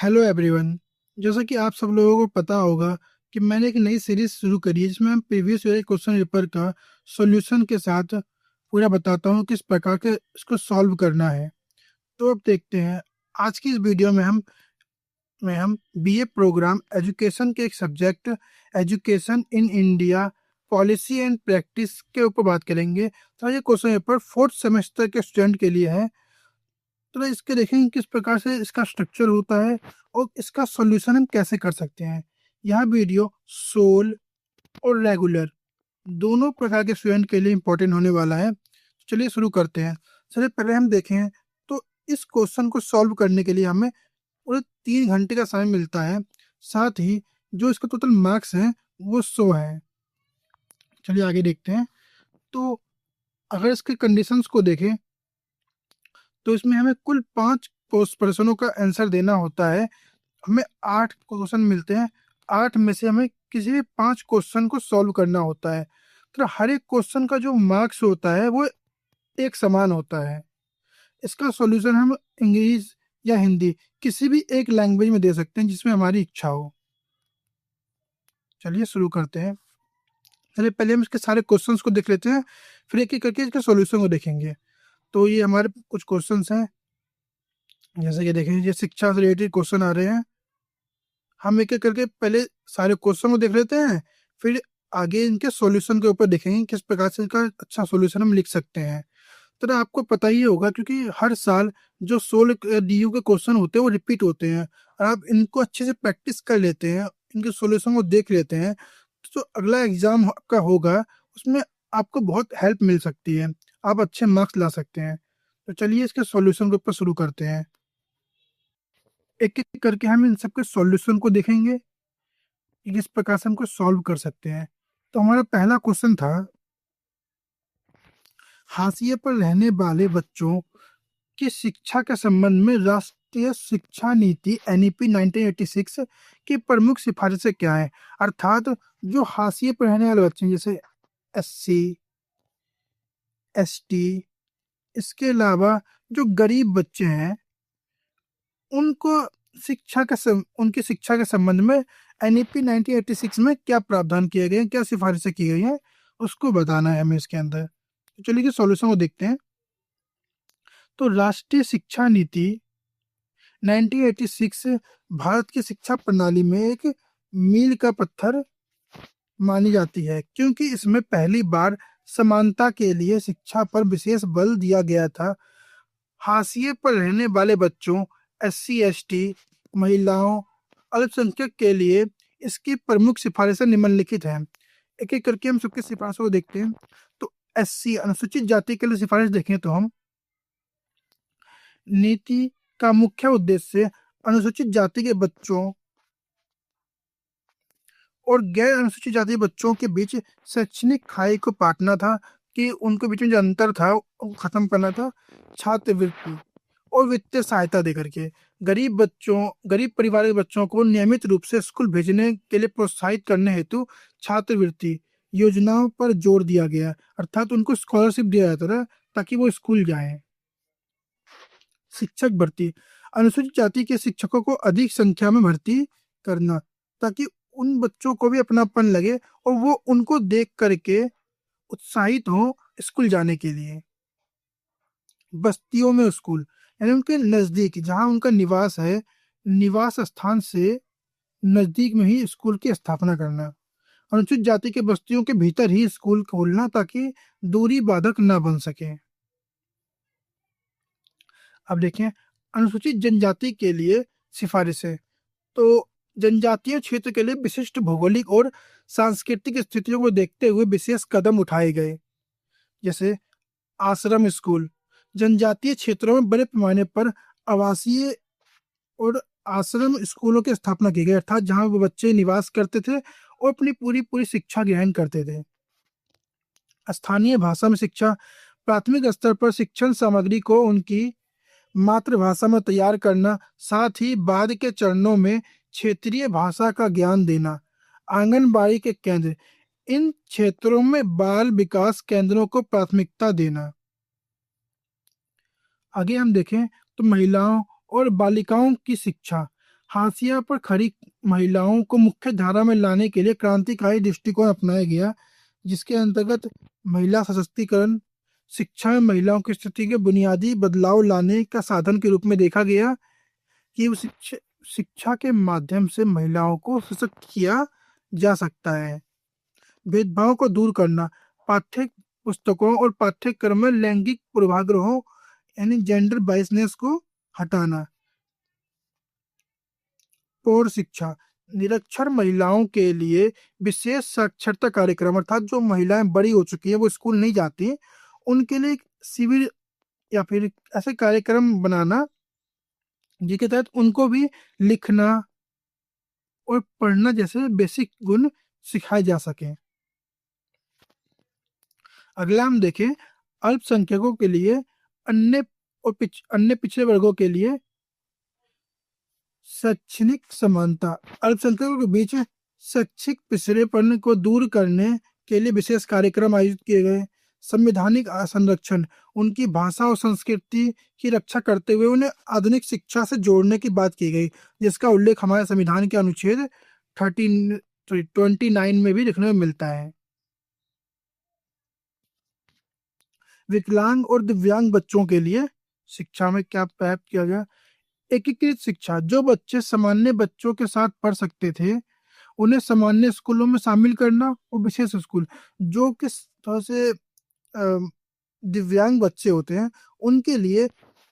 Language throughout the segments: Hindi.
Hello everyone. जैसा कि आप सब लोगों को पता होगा कि मैंने एक नई सीरीज शुरू करी है जिसमें हम प्रीवियस ईयर क्वेश्चन पेपर का सॉल्यूशन के साथ पूरा बताता हूँ किस प्रकार के इसको सॉल्व करना है। तो अब देखते हैं। आज की इस वीडियो में हम बीए प्रोग्राम एजुकेशन के एक subject education in India policy and practice के ऊपर बात करेंगे। तो ये क्वेश्चन पेपर फोर्थ सेमेस्टर के स्टूडेंट के लिए है। तो इसके देखेंगे किस प्रकार से इसका स्ट्रक्चर होता है और इसका सॉल्यूशन हम कैसे कर सकते हैं। यह वीडियो सोल और रेगुलर दोनों प्रकार के स्टूडेंट के लिए इंपॉर्टेंट होने वाला है। चलिए शुरू करते हैं। चलिए पहले हम देखें तो इस क्वेश्चन को सॉल्व करने के लिए हमें पूरे 3 घंटे का समय मिलता है। साथ ही जो इसका टोटल मार्क्स है वो 100 है। चलिए आगे देखते हैं। तो अगर इसके कंडीशंस को देखें तो इसमें हमें कुल 5 प्रश्नों का आंसर देना होता है। हमें 8 क्वेश्चन मिलते हैं। 8 में से हमें किसी भी 5 क्वेश्चन को सॉल्व करना होता है। तो हर एक क्वेश्चन का जो मार्क्स होता है वो एक समान होता है। इसका सॉल्यूशन हम इंग्लिश या हिंदी किसी भी एक लैंग्वेज में दे सकते हैं जिसमें हमारी इच्छा हो। चलिए शुरू करते हैं। चलिए पहले हम इसके सारे क्वेश्चंस को देख लेते हैं, फिर एक एक करके इसके सॉल्यूशन को देखेंगे। तो ये हमारे कुछ क्वेश्चंस हैं। जैसे कि देखें, ये शिक्षा से रिलेटेड क्वेश्चन आ रहे हैं। हम एक एक करके पहले सारे क्वेश्चन को देख लेते हैं, फिर आगे इनके सॉल्यूशन के ऊपर देखेंगे किस प्रकार से इनका अच्छा सॉल्यूशन हम लिख सकते हैं। तो ना आपको पता ही होगा क्योंकि हर साल जो 16 डीयू के क्वेश्चन होते हैं वो रिपीट होते हैं और आप इनको अच्छे से प्रैक्टिस कर लेते हैं, इनके सॉल्यूशन को देख लेते हैं, तो जो अगला एग्जाम आपका होगा उसमें आपको बहुत हेल्प मिल सकती है, आप अच्छे मार्क्स ला सकते हैं। तो चलिए इसके सॉल्यूशन के ऊपर शुरू करते हैं। एक एक करके हम इन सबके सॉल्यूशन को देखेंगे कि किस प्रकार से हमको सॉल्व कर सकते हैं। तो हमारा पहला क्वेश्चन था, हाशिए पर रहने वाले बच्चों की शिक्षा के संबंध में राष्ट्रीय शिक्षा नीति एनईपी 1986 की प्रमुख सिफारिशें क्या है। अर्थात जो हाशिए पर रहने वाले बच्चे हैं, जैसे एससी, एसटी, इसके अलावा जो गरीब बच्चे हैं, उनको उनकी शिक्षा के संबंध में एनईपी 1986 में क्या प्रावधान किए गए हैं, क्या सिफारिशें की गई हैं, उसको बताना है हमें इसके अंदर। तो चलिए कि सॉल्यूशन को देखते हैं। तो राष्ट्रीय शिक्षा नीति 1986 भारत की शिक्षा प्रणाली में एक मील का पत्थर मानी जाती है, क्योंकि इसमें पहली बार समानता के लिए शिक्षा पर विशेष बल दिया गया था। हाशिए पर रहने वाले बच्चों, एससी, एसटी, महिलाओं, अल्पसंख्यक के लिए इसकी प्रमुख सिफारिशें निम्नलिखित हैं। एक एक करके हम सबकी सिफारिशों को देखते हैं। तो एससी अनुसूचित जाति के लिए सिफारिश देखें तो हम, नीति का मुख्य उद्देश्य अनुसूचित जाति के बच्चों और गैर अनुसूचित जाति बच्चों के बीच शैक्षणिक खाई को पाटना था, कि उनके बीच में जो अंतर था वो खत्म करना था। छात्रवृत्ति और वित्तीय सहायता देकर के गरीब परिवार के बच्चों को नियमित रूप से स्कूल भेजने के लिए प्रोत्साहित करने हेतु छात्रवृत्ति योजनाओं पर जोर दिया गया, अर्थात उनको स्कॉलरशिप दिया जाता था ताकि वो स्कूल जाएं। शिक्षक भर्ती, अनुसूचित जाति के शिक्षकों को अधिक संख्या में भर्ती करना, ताकि उन बच्चों को भी अपनापन लगे और वो उनको देख करके उत्साहित हो स्कूल जाने के लिए। बस्तियों में स्कूल, यानी उनके नजदीक जहाँ उनका निवास है, निवास स्थान से नजदीक में ही स्कूल की स्थापना करना। अनुसूचित जाति के बस्तियों के भीतर ही स्कूल खोलना ताकि दूरी बाधक न बन सके। अब देखें अनुसूचित जनजाति के लिए सिफारिशें। तो जनजातीय क्षेत्र के लिए विशिष्ट भौगोलिक और सांस्कृतिक स्थितियों को देखते हुए विशेष कदम उठाए गए। जैसे आश्रम स्कूल, जनजातीय क्षेत्रों में बड़े पैमाने पर आवासीय और आश्रम स्कूलों की स्थापना की गई, अर्थात जहां वो बच्चे निवास करते थे और अपनी पूरी पूरी शिक्षा ग्रहण करते थे। स्थानीय भाषा में शिक्षा, प्राथमिक स्तर पर शिक्षण सामग्री को उनकी मातृभाषा में तैयार करना, साथ ही बाद के चरणों में क्षेत्रीय भाषा का ज्ञान देना। आंगनबाड़ी के केंद्र, इन क्षेत्रों में बाल विकास केंद्रों को प्राथमिकता देना। आगे हम देखें तो महिलाओं और बालिकाओं की शिक्षा, हाशिया पर खड़ी महिलाओं को मुख्य धारा में लाने के लिए क्रांतिकारी दृष्टिकोण अपनाया गया, जिसके अंतर्गत महिला सशक्तिकरण शिक्षा में महिलाओं की स्थिति के बुनियादी बदलाव लाने का साधन के रूप में देखा गया कि उस शिक्षा शिक्षा के माध्यम से महिलाओं को सशक्त किया जा सकता है। भेदभाव को दूर करना, पाठ्य पुस्तकों और पाठ्यक्रम में लैंगिक पूर्वाग्रहों यानी जेंडर बाइसनेस को हटाना। पौर शिक्षा, निरक्षर महिलाओं के लिए विशेष साक्षरता कार्यक्रम, अर्थात जो महिलाएं बड़ी हो चुकी हैं वो स्कूल नहीं जाती, उनके लिए एक शिविर या फिर ऐसे कार्यक्रम बनाना जिसके तहत उनको भी लिखना और पढ़ना जैसे बेसिक गुण सिखाए जा सके। अगला हम देखें अल्पसंख्यकों के लिए अन्य अन्य पिछड़े वर्गों के लिए शैक्षणिक समानता। अल्पसंख्यकों के बीच शैक्षिक पिछड़ेपन को दूर करने के लिए विशेष कार्यक्रम आयोजित किए गए। संवैधानिक संरक्षण, उनकी भाषा और संस्कृति की रक्षा करते हुए उन्हें आधुनिक शिक्षा से जोड़ने की बात की गई, जिसका उल्लेख हमारे संविधान के अनुच्छेद 29 में भी देखने में मिलता है। विकलांग और दिव्यांग बच्चों के लिए शिक्षा में क्या प्राप्त किया गया? एकीकृत शिक्षा, जो बच्चे सामान्य बच्चों के साथ पढ़ सकते थे उन्हें सामान्य स्कूलों में शामिल करना, और विशेष स्कूल जो किस तरह से दिव्यांग बच्चे होते हैं उनके लिए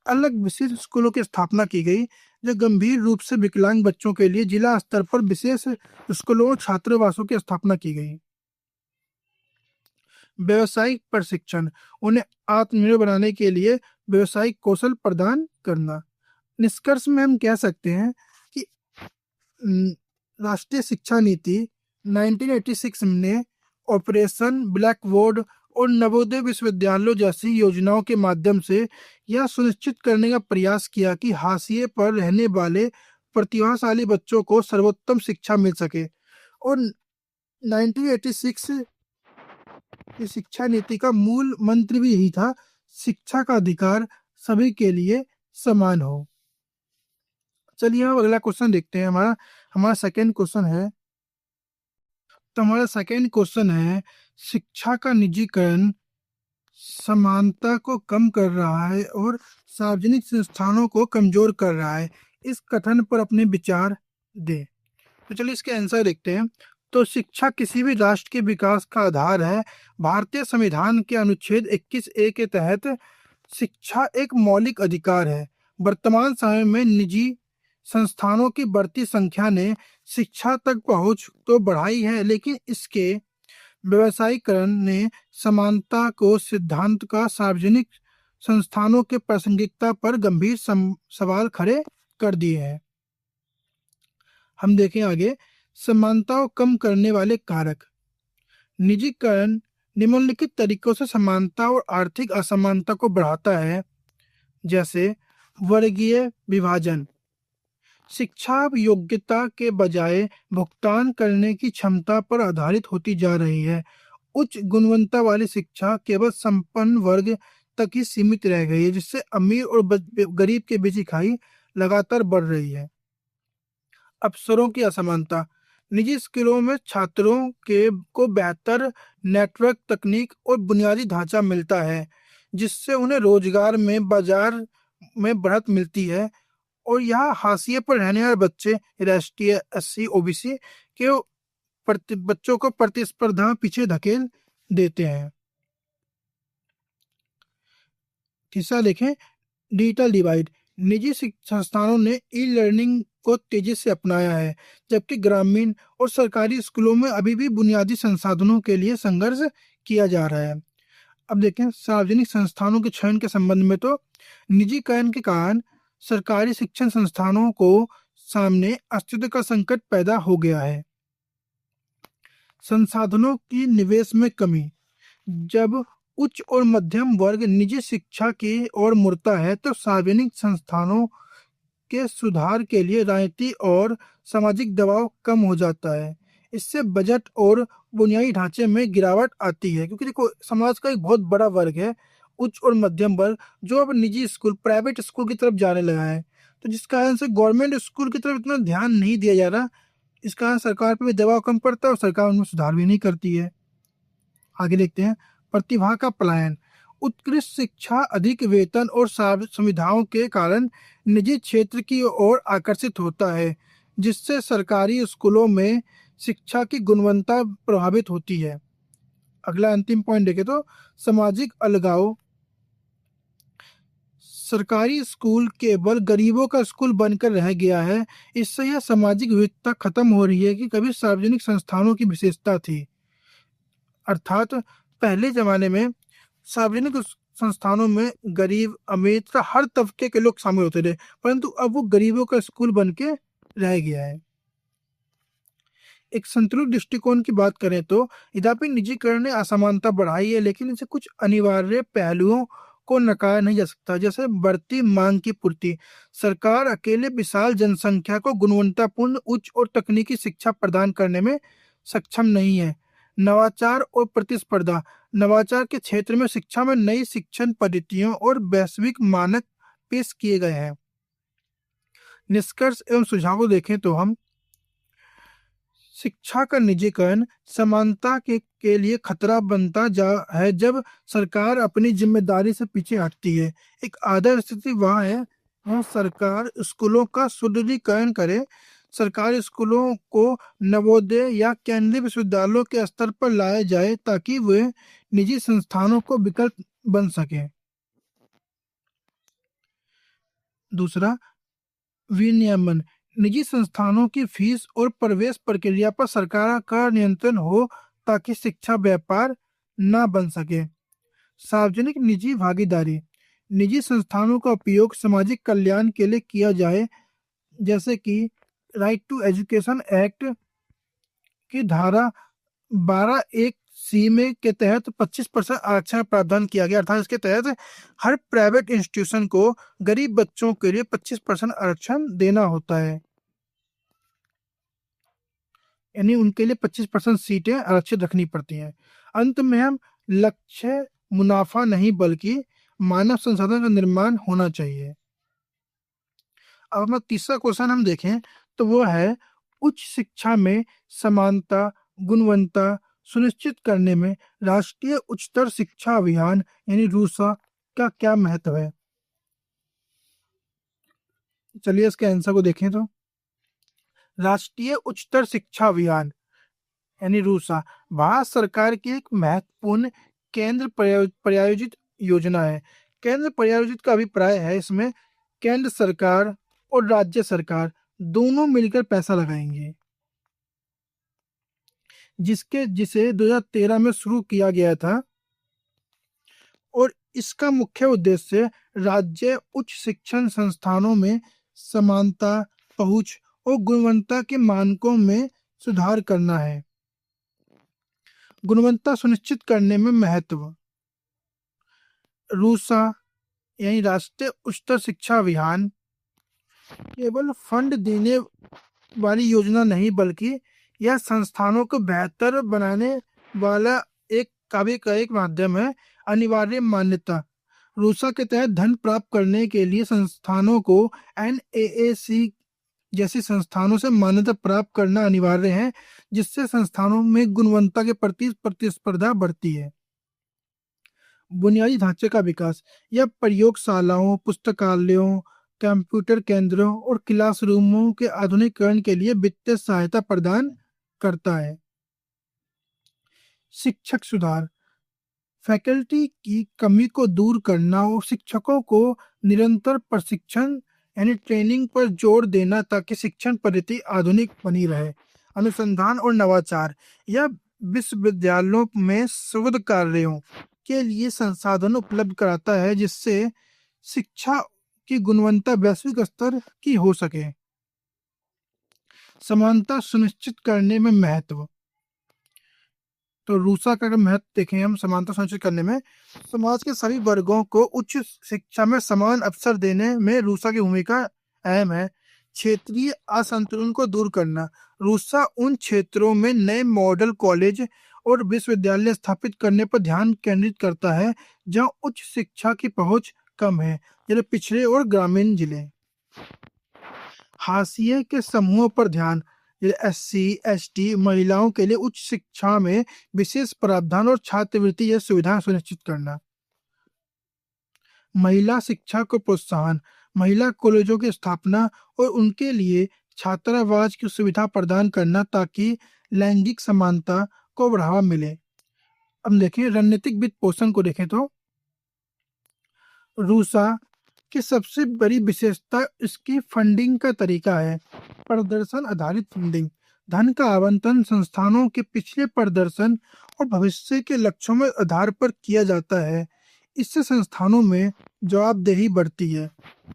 अलग विशेष स्कूलों की स्थापना की गई, जो गंभीर रूप से विकलांग बच्चों के लिए जिला स्तर पर विशेष स्कूलों और छात्रावासों की स्थापना की गई। व्यवसायिक प्रशिक्षण, उन्हें आत्मनिर्भर बनाने के लिए व्यवसायिक कौशल प्रदान करना। निष्कर्ष में हम कह सकते हैं कि राष्ट्रीय शिक्षा नीति 1986 ने ऑपरेशन ब्लैक बोर्ड और नवोदय विश्वविद्यालयों जैसी योजनाओं के माध्यम से यह सुनिश्चित करने का प्रयास किया कि हाशिए पर रहने वाले प्रतिभाशाली बच्चों को सर्वोत्तम शिक्षा मिल सके। और 1986 की शिक्षा नीति का मूल मंत्र भी यही था, शिक्षा का अधिकार सभी के लिए समान हो। चलिए हम अगला क्वेश्चन देखते हैं। हमारा सेकंड क्वेश्चन है। तो हमारा सेकंड क्वेश्चन है, शिक्षा का निजीकरण समानता को कम कर रहा है और सार्वजनिक संस्थानों को कमजोर कर रहा है, इस कथन पर अपने विचार दें। तो चलिए इसके आंसर देखते हैं। तो शिक्षा किसी भी राष्ट्र के विकास का आधार है। भारतीय संविधान के अनुच्छेद 21A के तहत शिक्षा एक मौलिक अधिकार है। वर्तमान समय में निजी संस्थानों की बढ़ती संख्या ने शिक्षा तक पहुंच तो बढ़ाई है, लेकिन इसके व्यवसायीकरण ने समानता को सिद्धांत का सार्वजनिक संस्थानों के प्रासंगिकता पर गंभीर सवाल खड़े कर दिए हैं। हम देखें आगे, समानता को कम करने वाले कारक। निजीकरण निम्नलिखित तरीकों से समानता और आर्थिक असमानता को बढ़ाता है, जैसे वर्गीय विभाजन। शिक्षा योग्यता के बजाय भुगतान करने की क्षमता पर आधारित होती जा रही है। उच्च गुणवत्ता वाली शिक्षा केवल संपन्न वर्ग तक ही सीमित रह गई है, जिससे अमीर और गरीब के बीच की खाई लगातार बढ़ रही है। अवसरों की असमानता। निजी स्कूलों में छात्रों को बेहतर नेटवर्क तकनीक और बुनियादी ढांचा मिलता है, जिससे उन्हें रोजगार में बाजार में बढ़त मिलती है, और यहाँ हाशिए पर रहने वाले बच्चे राष्ट्रीय SC OBC के बच्चों को प्रतिस्पर्धा में पीछे धकेल देते हैं। तीसरा देखें, डिजिटल डिवाइड। निजी संस्थानों ने ई लर्निंग को तेजी से अपनाया है, जबकि ग्रामीण और सरकारी स्कूलों में अभी भी बुनियादी संसाधनों के लिए संघर्ष किया जा रहा है। अब देखें सार्वजनिक संस्थानों के चयन के संबंध में। तो निजीकरण के कारण सरकारी शिक्षण संस्थानों को सामने अस्तित्व का संकट पैदा हो गया है। संसाधनों की निवेश में कमी। जब उच्च और मध्यम वर्ग निजी शिक्षा की ओर मुड़ता है, तो सार्वजनिक संस्थानों के सुधार के लिए राजनीति और सामाजिक दबाव कम हो जाता है। इससे बजट और बुनियादी ढांचे में गिरावट आती है, क्योंकि देखो समाज का एक बहुत बड़ा वर्ग है उच्च और मध्यम वर्ग, जो अब निजी स्कूल प्राइवेट स्कूल की तरफ जाने लगा है। तो जिस कारण से गवर्नमेंट स्कूल की तरफ इतना ध्यान नहीं दिया जा रहा। इस कारण सरकार पे भी दबाव कम पड़ता है और सरकार उनमें सुधार भी नहीं करती है। आगे देखते हैं, प्रतिभा का पलायन। उत्कृष्ट शिक्षा, अधिक वेतन और सुविधाओं के कारण निजी क्षेत्र की ओर आकर्षित होता है, जिससे सरकारी स्कूलों में शिक्षा की गुणवत्ता प्रभावित होती है। अगला अंतिम पॉइंट देखें तो सामाजिक अलगाव। सरकारी स्कूल केवल गरीबों का स्कूल बनकर रह गया है। इससे यह सामाजिक विविधता खत्म हो रही है कि कभी सार्वजनिक संस्थानों की विशेषता थी। अर्थात पहले जमाने में सार्वजनिक संस्थानों में गरीब अमीर तथा हर तबके के लोग शामिल होते थे, परंतु अब वो गरीबों का स्कूल बन के रह गया है। एक संतुलित दृष्टिकोण की बात करें तो यद्यपि निजीकरण ने असमानता बढ़ाई है, लेकिन इसे कुछ अनिवार्य पहलुओं को नकारा नहीं जा सकता, जैसे बढ़ती मांग की पूर्ति। सरकार अकेले विशाल जनसंख्या को गुणवत्तापूर्ण उच्च और तकनीकी शिक्षा प्रदान करने में सक्षम नहीं है। नवाचार और प्रतिस्पर्धा। नवाचार के क्षेत्र में शिक्षा में नई शिक्षण पद्धतियों और वैश्विक मानक पेश किए गए हैं। निष्कर्ष एवं सुझाव देखें तो हम शिक्षा का निजीकरण समानता के लिए खतरा बनता है जब सरकार अपनी जिम्मेदारी से पीछे हटती है। एक आदर्श स्थिति वह है जहाँ सरकार स्कूलों का सुदृढ़ीकरण करे। सरकारी स्कूलों को नवोदय या केंद्रीय विश्वविद्यालयों के स्तर पर लाया जाए ताकि वे निजी संस्थानों को विकल्प बन सके। दूसरा, विनियमन। निजी संस्थानों की फीस और प्रवेश प्रक्रिया पर सरकार का नियंत्रण हो ताकि शिक्षा व्यापार न बन सके। सार्वजनिक निजी भागीदारी। निजी संस्थानों का उपयोग सामाजिक कल्याण के लिए किया जाए, जैसे कि राइट टू एजुकेशन एक्ट की धारा 12(1)(c) में के तहत 25% आरक्षण प्रावधान किया गया। अर्थात इसके तहत हर प्राइवेट इंस्टीट्यूशन को गरीब बच्चों के लिए 25% आरक्षण देना होता है, यानी उनके लिए 25% सीटें आरक्षित रखनी पड़ती हैं। अंत में हम लक्ष्य मुनाफा नहीं बल्कि मानव संसाधन का निर्माण होना चाहिए। अब हमारा तीसरा क्वेश्चन हम देखें तो वो है, उच्च शिक्षा में समानता गुणवत्ता सुनिश्चित करने में राष्ट्रीय उच्चतर शिक्षा अभियान यानी रूसा का क्या महत्व है। चलिए इसके आंसर को देखें तो राष्ट्रीय उच्चतर शिक्षा अभियान यानी रूसा भारत सरकार की एक महत्वपूर्ण केंद्र प्रायोजित योजना है। केंद्र प्रायोजित का अभिप्राय है इसमें केंद्र सरकार और राज्य सरकार दोनों मिलकर पैसा लगाएंगे, जिसे 2013 में शुरू किया गया था और इसका मुख्य उद्देश्य राज्य उच्च शिक्षण संस्थानों में समानता, पहुंच और गुणवत्ता के मानकों में सुधार करना है। गुणवत्ता सुनिश्चित करने में महत्व। रूसा यानी राष्ट्रीय उच्चतर शिक्षा अभियान केवल फंड देने वाली योजना नहीं बल्कि यह संस्थानों को बेहतर बनाने वाला एक काव्य का एक माध्यम है। अनिवार्य मान्यता। रूसा के तहत धन प्राप्त करने के लिए संस्थानों को NAAC जैसी संस्थानों से मान्यता प्राप्त करना अनिवार्य है, जिससे संस्थानों में गुणवत्ता के प्रति प्रतिस्पर्धा बढ़ती है। बुनियादी ढांचे का विकास। यह प्रयोगशालाओं, पुस्तकालयों, कंप्यूटर केंद्रों और क्लासरूमों के आधुनिकीकरण के लिए वित्तीय सहायता प्रदान करता है। शिक्षक सुधार। फैकल्टी की कमी को दूर करना और शिक्षकों को निरंतर प्रशिक्षण यानी ट्रेनिंग पर जोर देना ताकि शिक्षण पद्धति आधुनिक बनी रहे। अनुसंधान और नवाचार। यह विश्वविद्यालयों में शोध कार्यों के लिए संसाधन उपलब्ध कराता है, जिससे शिक्षा की गुणवत्ता वैश्विक स्तर की हो सके। समानता सुनिश्चित करने में महत्व। तो रूसा का अगर महत्व देखें हम समानता सुनिश्चित करने में, समाज के सभी वर्गों को उच्च शिक्षा में समान अवसर देने में रूसा की भूमिका अहम है। क्षेत्रीय असंतुलन को दूर करना। रूसा उन क्षेत्रों में नए मॉडल कॉलेज और विश्वविद्यालय स्थापित करने पर ध्यान केंद्रित करता है जहां उच्च शिक्षा की पहुंच कम है, जैसे पिछड़े और ग्रामीण जिले। हाशिए के समूहों पर ध्यान, SC ST महिलाओं के लिए उच्च शिक्षा में विशेष प्रावधान और छात्रवृत्ति या सुविधाएं सुनिश्चित करना। महिला शिक्षा को प्रोत्साहन, महिला कॉलेजों की स्थापना और उनके लिए छात्रावास की सुविधा प्रदान करना ताकि लैंगिक समानता को बढ़ावा मिले। अब देखें रणनीतिक वित्त पोषण को देखें तो रूसा की सबसे बड़ी विशेषता इसकी फंडिंग का तरीका है। प्रदर्शन आधारित फंडिंग, धन का आवंटन संस्थानों के पिछले प्रदर्शन और भविष्य के लक्ष्यों में आधार पर किया जाता है। इससे संस्थानों में जवाबदेही बढ़ती है।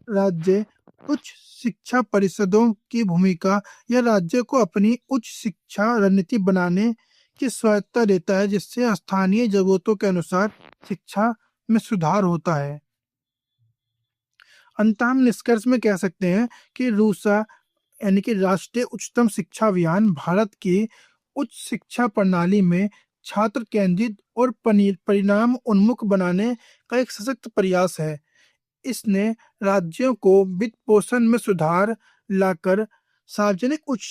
राज्य उच्च शिक्षा परिषदों की भूमिका या राज्य को अपनी उच्च शिक्षा रणनीति बनाने की स्वायत्तता देता है, जिससे स्थानीय जरूरतों के अनुसार शिक्षा में सुधार होता है। अंत हम निष्कर्ष में कह सकते हैं कि रूसा यानी कि राष्ट्रीय उच्चतम शिक्षा अभियान भारत की उच्च शिक्षा प्रणाली में छात्र केंद्रित और परिणाम उन्मुख बनाने का एक सशक्त प्रयास है। इसने राज्यों को वित्त पोषण में सुधार लाकर सार्वजनिक उच्च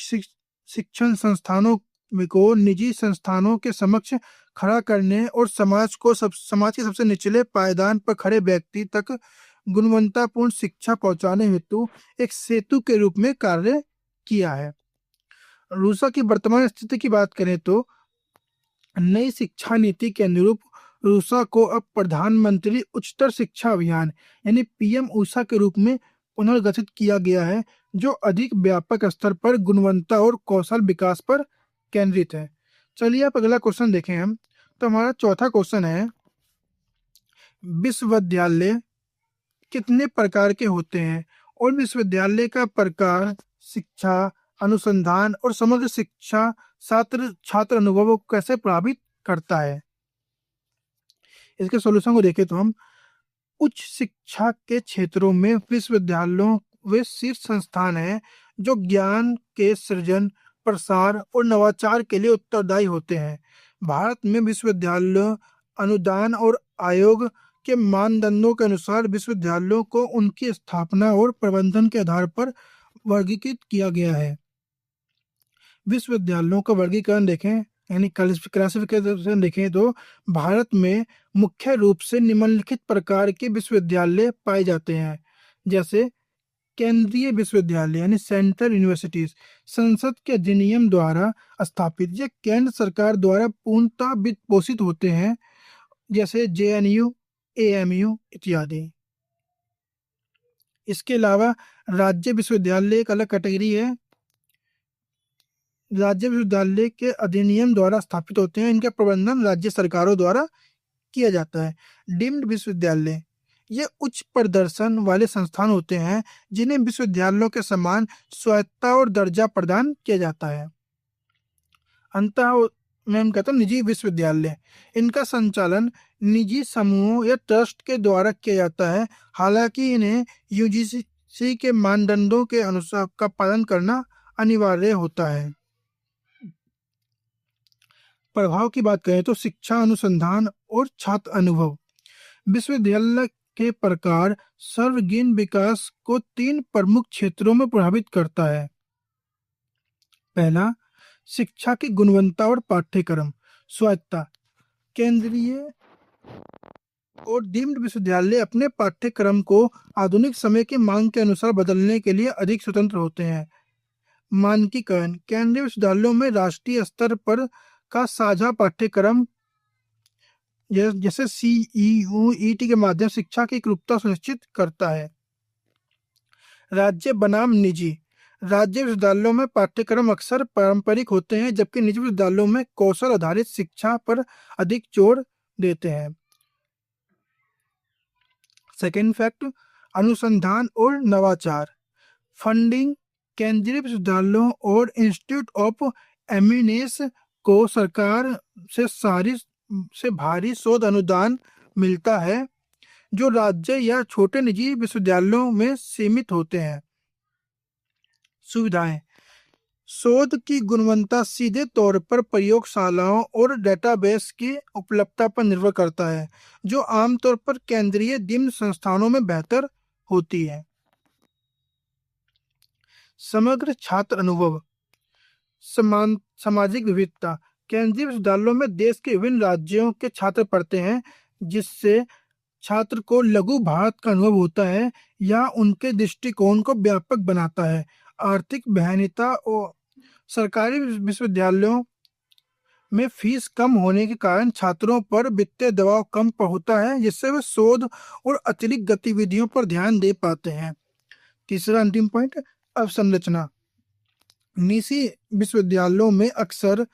शिक्षण संस्थानों को निजी संस्थानों के समक्ष खड़ा करने और समाज के सबसे निचले पायदान पर खड़े व्यक्ति तक गुणवत्तापूर्ण शिक्षा पहुंचाने हेतु एक सेतु के रूप में कार्य किया है। रूसा की वर्तमान स्थिति की बात करें तो नई शिक्षा नीति के अनुरूप रूसा को अब प्रधानमंत्री उच्चतर शिक्षा अभियान यानी PM ऊषा के रूप में पुनर्गठित किया गया है, जो अधिक व्यापक स्तर पर गुणवत्ता और कौशल विकास पर केंद्रित है। चलिए आप अगला क्वेश्चन देखें हम तो हमारा चौथा क्वेश्चन है, विश्वविद्यालय कितने प्रकार के होते हैं और विश्वविद्यालय का प्रकार शिक्षा अनुसंधान और समग्र शिक्षा छात्र अनुभवों को कैसे प्रभावित करता है। इसके सॉल्यूशन को देखें तो हम उच्च शिक्षा के क्षेत्रों में विश्वविद्यालयों वे शीर्ष संस्थान हैं जो ज्ञान के सृजन प्रसार और नवाचार के लिए उत्तरदायी होते हैं। भारत में विश्वविद्यालय अनुदान और आयोग के मानदंडों के अनुसार विश्वविद्यालयों को उनकी स्थापना और प्रबंधन के आधार पर वर्गीकृत किया गया है। विश्वविद्यालयों का वर्गीकरण देखें यानी क्लासिफिकेशन देखें तो भारत में मुख्य रूप से निम्नलिखित प्रकार के विश्वविद्यालय पाए जाते हैं, जैसे केंद्रीय विश्वविद्यालय यानी सेंट्रल यूनिवर्सिटीज संसद के अधिनियम द्वारा स्थापित या केंद्र सरकार द्वारा पूर्णतः वित्त पोषित होते हैं, जैसे JNU AMU इत्यादि। इसके अलावा राज्य विश्वविद्यालय एक अलग कैटेगरी है। राज्य विश्वविद्यालय के अधिनियम द्वारा स्थापित होते हैं, इनका प्रबंधन राज्य सरकारों द्वारा किया जाता है। डीम्ड विश्वविद्यालय ये उच्च प्रदर्शन वाले संस्थान होते हैं जिन्हें विश्वविद्यालयों के समान स्वायत्तता और दर्जा प्रदान किया जाता है। अंततः मैं कहता हूँ निजी विश्वविद्यालय, इनका संचालन निजी समूहों या ट्रस्ट के द्वारा किया जाता है, हालांकि इन्हें UGC के मानदंडों के अनुसार का पालन करना अनिवार्य होता है। प्रभाव की बात करें तो शिक्षा अनुसंधान और छात्र अनुभव। विश्वविद्यालय के प्रकार सर्वगीण विकास को 3 प्रमुख क्षेत्रों में प्रभावित करता है। पहला, शिक्षा की गुणवत्ता और पाठ्यक्रम स्वायत्तता। केंद्रीय और डीम्ड विश्वविद्यालय अपने पाठ्यक्रम को आधुनिक समय की मांग के अनुसार बदलने के लिए अधिक स्वतंत्र होते हैं। मानकीकरण, केंद्रीय विश्वविद्यालयों में राष्ट्रीय स्तर पर का साझा पाठ्यक्रम जैसे CEUET के माध्यम शिक्षा की एकरूपता सुनिश्चित करता है। राज्य बनाम निजी, राज्य विश्वविद्यालयों में पाठ्यक्रम अक्सर पारंपरिक होते हैं, जबकि निजी विश्वविद्यालयों में कौशल आधारित शिक्षा पर अधिक जोर देते हैं। सेकेंड फैक्ट, अनुसंधान और नवाचार। फंडिंग, केंद्रीय विश्वविद्यालयों और इंस्टीट्यूट ऑफ एमिनेस को सरकार से भारी शोध अनुदान मिलता है, जो राज्य या छोटे निजी विश्वविद्यालयों में सीमित होते हैं। सुविधाएं, शोध की गुणवत्ता सीधे तौर पर प्रयोगशालाओं और डेटाबेस की उपलब्धता पर निर्भर करता है, जो आमतौर पर केंद्रीय डीम्ड संस्थानों में बेहतर होती है। समग्र छात्र अनुभव, समान सामाजिक विविधता। केंद्रीय विश्वविद्यालयों में देश के विभिन्न राज्यों के छात्र पढ़ते हैं, जिससे छात्र को लघु भारत का अनुभव होता है या उनके दृष्टिकोण को व्यापक बनाता है। आर्थिक बहनीयता और सरकारी विश्वविद्यालयों में फीस कम होने के कारण छात्रों पर वित्तीय दबाव कम होता है, जिससे वे शोध और अतिरिक्त गतिविधियों पर ध्यान दे पाते हैं। तीसरा अंतिम पॉइंट, अवसंरचना। निजी विश्वविद्यालयों में अक्सर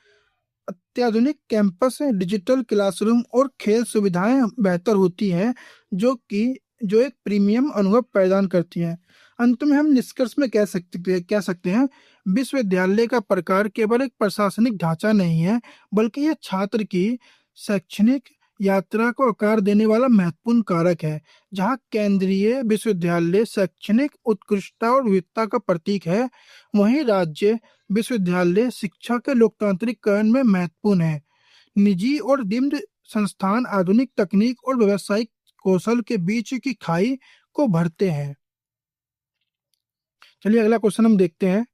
अत्याधुनिक कैंपस, डिजिटल क्लासरूम और खेल सुविधाएं बेहतर होती हैं, जो एक प्रीमियम अनुभव प्रदान करती हैं। अंत में हम निष्कर्ष में कह सकते हैं, विश्वविद्यालय का प्रकार केवल एक प्रशासनिक ढांचा नहीं है, बल्कि यह छात्र की शैक्षणिक यात्रा को आकार देने वाला महत्वपूर्ण कारक है। जहां केंद्रीय विश्वविद्यालय शैक्षणिक उत्कृष्टता और विविधता का प्रतीक है, वहीं राज्य विश्वविद्यालय शिक्षा के लोकतांत्रिकरण में महत्वपूर्ण है। निजी और डीम्ड संस्थान आधुनिक तकनीक और व्यावसायिक कौशल के बीच की खाई को भरते हैं। चलिए अगला क्वेश्चन हम देखते हैं।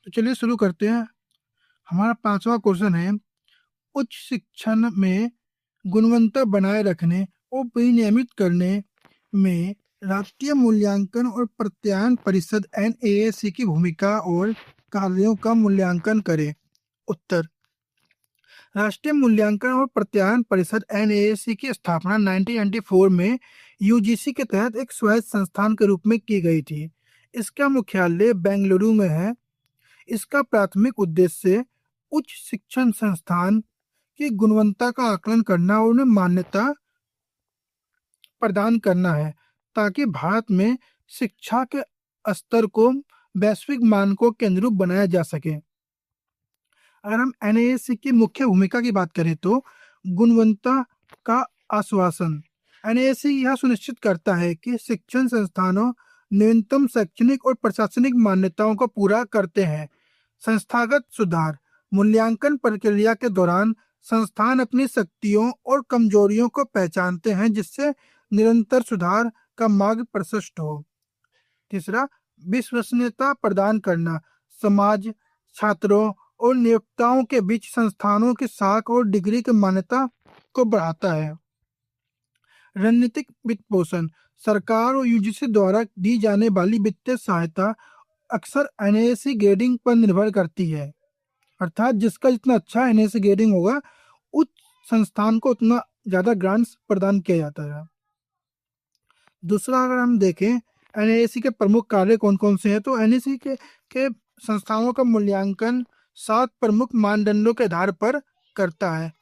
तो चलिए शुरू करते हैं। हमारा 5वां क्वेश्चन है, उच्च शिक्षण में गुणवत्ता बनाए रखने और विनियमित करने में राष्ट्रीय मूल्यांकन और प्रत्यायन परिषद NAAC की भूमिका और कार्यों का मूल्यांकन करें। उत्तर, राष्ट्रीय मूल्यांकन और प्रत्यायन परिषद NAAC की स्थापना 1994 में UGC के तहत एक स्वायत्त संस्थान के रूप में की गई थी। इसका मुख्यालय बेंगलुरु में है। इसका प्राथमिक उद्देश्य उच्च शिक्षण संस्थान की गुणवत्ता का आकलन करना और उन्हें मान्यता प्रदान करना है, ताकि भारत में शिक्षा के स्तर को वैश्विक मानकों के अनुरूप बनाया जा सके। अगर हम NAAC की मुख्य भूमिका की बात करें तो गुणवत्ता का आश्वासन। NAAC यह सुनिश्चित करता है कि शिक्षण संस्थानों न्यूनतम शैक्षणिक और प्रशासनिक मान्यताओं को पूरा करते हैं। संस्थागत सुधार, मूल्यांकन प्रक्रिया के दौरान संस्थान अपनी शक्तियों और कमजोरियों को पहचानते हैं, जिससे निरंतर सुधार का मार्ग प्रशस्त हो। तीसरा, विश्वसनीयता प्रदान करना। समाज, छात्रों और नियोक्ताओं के बीच संस्थानों की साख और डिग्री की मान्यता को बढ़ाता है। रणनीतिक वित्त पोषण, सरकार और UGC द्वारा दी जाने वाली वित्तीय सहायता अक्सर NAAC ग्रेडिंग पर निर्भर करती है। अर्थात जिसका जितना अच्छा NAAC ग्रेडिंग होगा, उस संस्थान को उतना ज्यादा ग्रांट्स प्रदान किया जाता है। दूसरा, अगर हम देखें NAAC के प्रमुख कार्य कौन कौन से हैं, तो NAAC के संस्थानों का मूल्यांकन 7 प्रमुख मानदंडों के आधार पर करता है।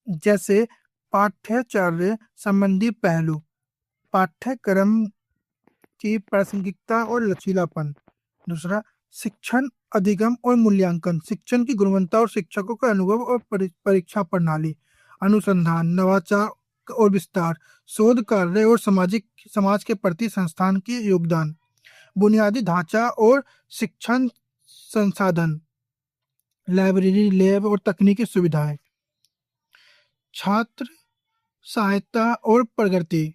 जैसे पाठ्यचर्या संबंधी पहलू, पाठ्यक्रम की प्रासंगिकता और लचीलापन। दूसरा, शिक्षण अधिगम और मूल्यांकन, शिक्षण की गुणवत्ता और शिक्षकों का अनुभव और परीक्षा प्रणाली। अनुसंधान, नवाचार और विस्तार, शोध कार्य और समाज के प्रति संस्थान की योगदान। बुनियादी ढांचा और शिक्षण संसाधन, लाइब्रेरी, लैब और तकनीकी सुविधाएं। छात्र सहायता और प्रगति,